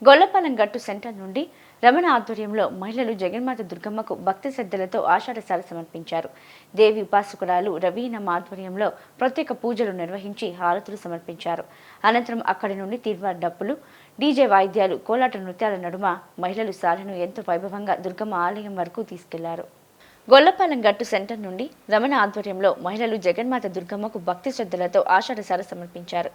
గొల్లపాలెం గట్టు సెంటర్ నుండి రమణ ఆధ్వర్యంలో మహిళలు జగన్మాత దుర్గమ్మకు భక్తి శ్రద్ధలతో ఆషాఢశాల సమర్పించారు. దేవి ఉపాసకురాలు రవీనమ్మ ఆధ్వర్యంలో ప్రత్యేక పూజలు నిర్వహించి హారతులు సమర్పించారు. అనంతరం అక్కడి నుండి తీర్వార్ డప్పులు, డీజే వాయిద్యాలు, కోలాట నృత్యాల నడుమ మహిళలు సాలను ఎంతో వైభవంగా దుర్గమ్మ ఆలయం వరకు తీసుకెళ్లారు. గొల్లపాలెం గట్టు సెంటర్ నుండి రమణ ఆధ్వర్యంలో మహిళలు జగన్మాత దుర్గమ్మకు భక్తి శ్రద్ధలతో ఆషాఢశాల సమర్పించారు.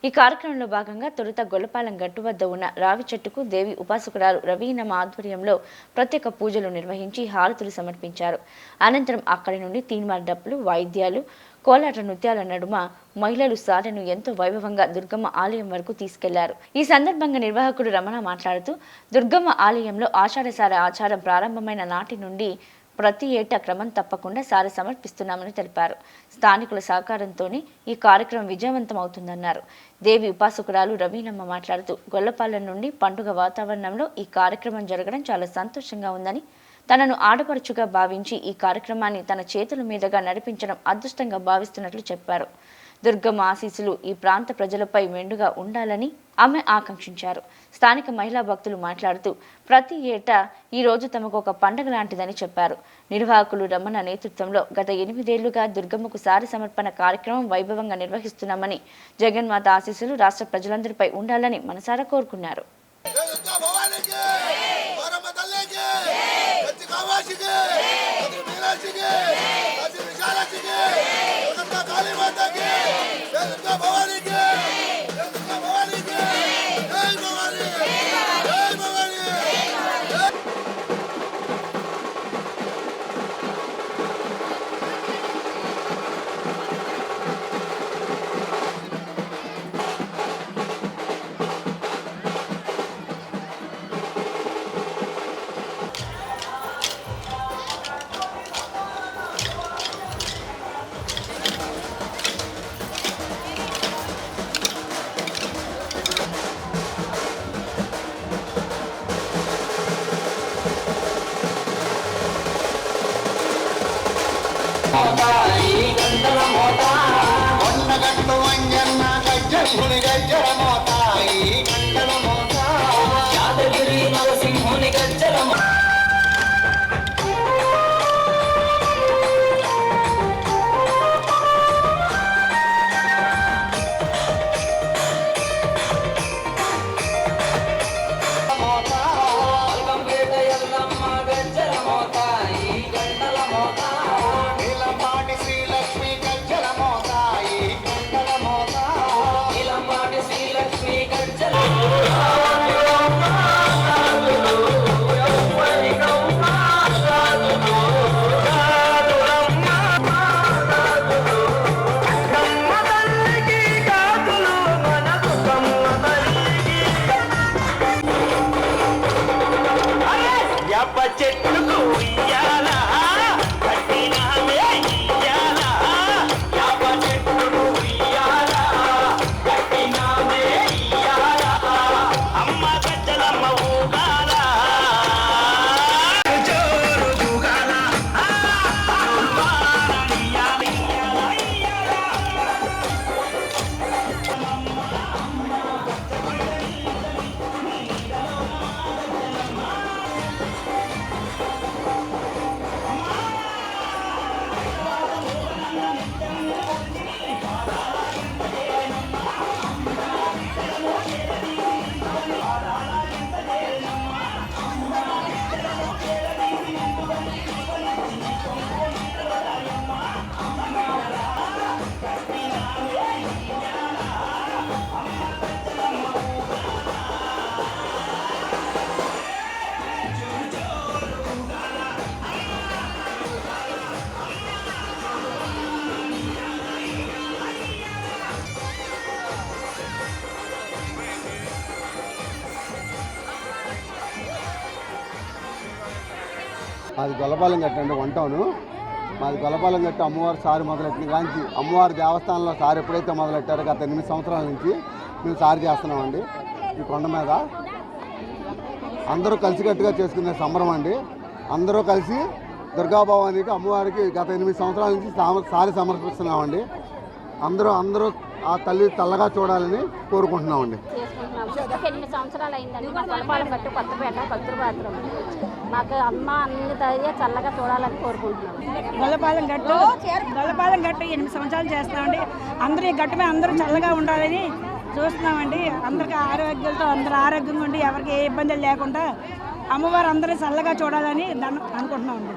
ఈ కార్యక్రమంలో భాగంగా తొలుత గొల్లపాలెం గట్టు వద్ద ఉన్న రావి చెట్టుకు దేవి ఉపాసకురాలు రవీనమ్మ ఆధ్వర్యంలో ప్రత్యేక పూజలు నిర్వహించి హారతులు సమర్పించారు. అనంతరం అక్కడి నుండి తీన్మార్ డప్పులు, వాయిద్యాలు, కోలాట నృత్యాల నడుమ మహిళలు సాలను ఎంతో వైభవంగా దుర్గమ్మ ఆలయం వరకు తీసుకెళ్లారు. ఈ సందర్భంగా నిర్వాహకుడు రమణ మాట్లాడుతూ, దుర్గమ్మ ఆలయంలో ఆషాఢశాల ఆచారం ప్రారంభమైన నాటి నుండి ప్రతి ఏటా క్రమం తప్పకుండా సారి సమర్పిస్తున్నామని తెలిపారు. స్థానికుల సహకారంతోనే ఈ కార్యక్రమం విజయవంతం అవుతుందన్నారు. దేవి ఉపాసకురాలు రవీనమ్మ మాట్లాడుతూ, గొల్లపాలెం నుండి పండుగ వాతావరణంలో ఈ కార్యక్రమం జరగడం చాలా సంతోషంగా ఉందని, తనను ఆడపడుచుగా భావించి ఈ కార్యక్రమాన్ని తన చేతుల మీదుగా నడిపించడం అదృష్టంగా భావిస్తున్నట్లు చెప్పారు. దుర్గమ్మ ఆశీస్సులు ఈ ప్రాంత ప్రజలపై మెండుగా ఉండాలని ఆమె ఆకాంక్షించారు. స్థానిక మహిళా భక్తులు మాట్లాడుతూ, ప్రతి ఏటా ఈ రోజు తమకు ఒక పండుగ లాంటిదని చెప్పారు. నిర్వాహకులు రమణ నేతృత్వంలో గత 8 ఏళ్లుగా దుర్గమ్మకు సారి సమర్పణ కార్యక్రమం వైభవంగా నిర్వహిస్తున్నామని, జగన్మాత ఆశీస్సులు రాష్ట్ర ప్రజలందరిపై ఉండాలని మనసారా కోరుకున్నారు. మాది గొల్లపాలెం గట్టు అండి, వన్ టౌన్. మాది గొల్లపాలెం గట్టు అమ్మవారు సారి మొదలెట్టిన కానీ అమ్మవారి దేవస్థానంలో సారి ఎప్పుడైతే మొదలెట్టారో గత 8 సంవత్సరాల నుంచి మేము సారి చేస్తున్నామండి. ఈ కొండ మీద అందరూ కలిసికట్టుగా చేసుకునే సంబరం అండి. అందరూ కలిసి దుర్గాభవానికి అమ్మవారికి గత 8 సంవత్సరాల నుంచి సారి సమర్పిస్తున్నామండి. అందరూ ఆ తల్లి చల్లగా చూడాలని కోరుకుంటున్నామండి. 8 సంవత్సరాలు అయిందండి. మా గొల్లపాలెం గట్టు కొత్తపేట కత్తూరు బాత్రూమ్. మాకు అమ్మ అన్ని తల్లి చల్లగా చూడాలని కోరుకుంటున్నాం. గొల్లపాలెం గట్టు 8 సంవత్సరాలు చేస్తున్నామండి. అందరూ ఈ గట్టు మీద అందరూ చల్లగా ఉండాలని చూస్తున్నామండి. అందరికీ ఆరోగ్యాలతో అందరూ ఆరోగ్యంగా ఉండి ఎవరికి ఏ ఇబ్బందులు లేకుండా అమ్మవారు అందరూ చల్లగా చూడాలని అనుకుంటున్నామండి.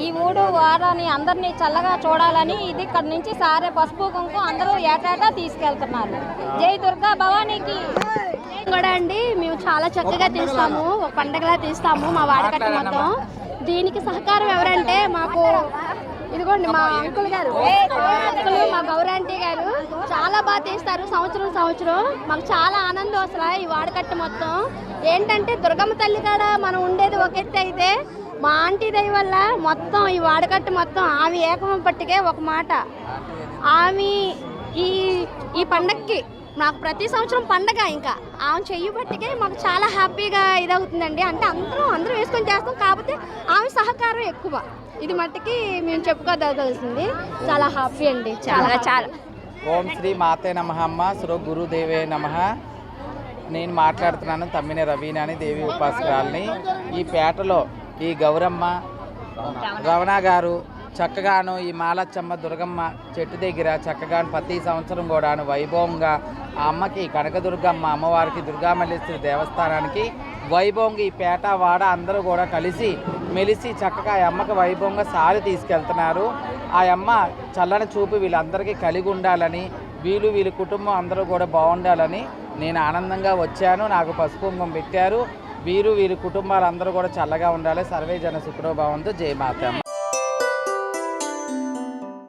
ఈ ఊడు వారాన్ని అందరినీ చల్లగా చూడాలని ఇది ఇక్కడ నుంచి సారే పసుపు కుంకుమ అందరూ ఏటాటా తీసుకెళ్తున్నారు. జై దుర్గా భవానీకి కూడా అండి. మేము చాలా చక్కగా తీస్తాము, ఒక పండగలా తీస్తాము మా వాడకట్ట మొత్తం. దీనికి సహకారం ఎవరంటే మాకు ఇదిగోండి మా అంకుల్ గారు, మా గౌరాంటీ గారు చాలా బాగా తీస్తారు. సంవత్సరం మాకు చాలా ఆనందం అసలు ఈ వాడకట్ట మొత్తం. ఏంటంటే దుర్గమ్మ తల్లి కాడ మనం ఉండేది ఒక ఎత్తు అయితే మా ఆంటీ దయ వల్ల మొత్తం ఈ వాడకట్ట మొత్తం ఆమె ఏకమం పట్టికే ఒక మాట. ఆమె ఈ పండగకి నాకు ప్రతి సంవత్సరం పండగ, ఇంకా ఆమె చెయ్యి బట్టికే మాకు చాలా హ్యాపీగా ఇదవుతుందండి. అంటే అందరూ వేసుకొని చేస్తాం, కాకపోతే ఆమె సహకారం ఎక్కువ. ఇది మట్టికి మేము చెప్పుకోదలసింది. చాలా హ్యాపీ అండి, చాలా. ఓం శ్రీ మాతే నమః అమ్మ, శ్రీ గురుదేవే నమః. నేను మాట్లాడుతున్నాను తమ్మిన రవీణ అని, దేవి ఉపాసకురాలని. ఈ పేటలో ఈ గౌరమ్మ రవణ గారు చక్కగాను ఈ మాలచ్చమ్మ దుర్గమ్మ చెట్టు దగ్గర చక్కగాను ప్రతి సంవత్సరం కూడాను వైభవంగా ఆ అమ్మకి కనకదుర్గమ్మ అమ్మవారికి దుర్గామల్లేశ్వరి దేవస్థానానికి వైభవంగా ఈ పేట వాడ అందరూ కూడా కలిసి మెలిసి చక్కగా ఆ అమ్మకి వైభవంగా సారి తీసుకెళ్తున్నారు. ఆ అమ్మ చల్లని చూపు వీళ్ళందరికీ కలిగి ఉండాలని, వీళ్ళ కుటుంబం అందరూ కూడా బాగుండాలని నేను ఆనందంగా వచ్చాను. నాకు పసుపు కుంకుమ పెట్టారు. వీరి కుటుంబాలు అందరూ కూడా చల్లగా ఉండాలి. సర్వే జన సుఖనో భవంతు. జై మాత.